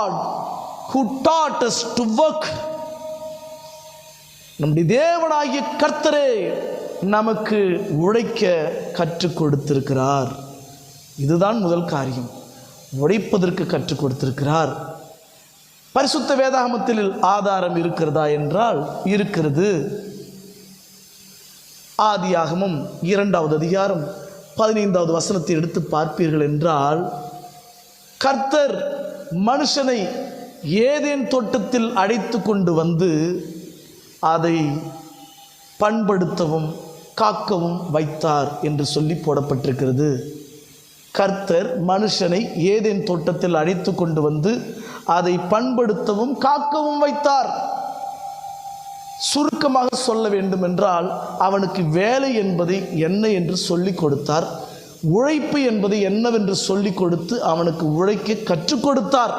God who taught us to work. நம்முடைய தேவனாகிய கர்த்தரே நமக்கு உழைக்க கற்றுக் கொடுத்திருக்கிறார். இதுதான் முதல் காரியம், உழைப்பதற்கு கற்றுக் கொடுத்திருக்கிறார். பரிசுத்த வேதாகமத்தில் ஆதாரம் இருக்கிறதா என்றால் இருக்கிறது. ஆதியாகமம் 2வது அதிகாரம் 15வது வசனத்தை எடுத்து பார்ப்பீர்கள் என்றால், கர்த்தர் மனுஷனை ஏதேன் தோட்டத்தில் அழைத்து கொண்டு வந்து அதை பண்படுத்தவும் காக்கவும் வைத்தார் என்று சொல்லி போடப்பட்டிருக்கிறது. கர்த்தர் மனுஷனை ஏதேன் தோட்டத்தில் அழைத்து கொண்டு வந்து அதை பண்படுத்தவும் காக்கவும் வைத்தார். சுருக்கமாக சொல்ல வேண்டும் என்றால், அவனுக்கு வேலை என்பதை என்ன என்று சொல்லிக் கொடுத்தார். உழைப்பு என்பது என்னவென்று சொல்லிக் கொடுத்து அவனுக்கு உழைக்க கற்றுக் கொடுத்தார்.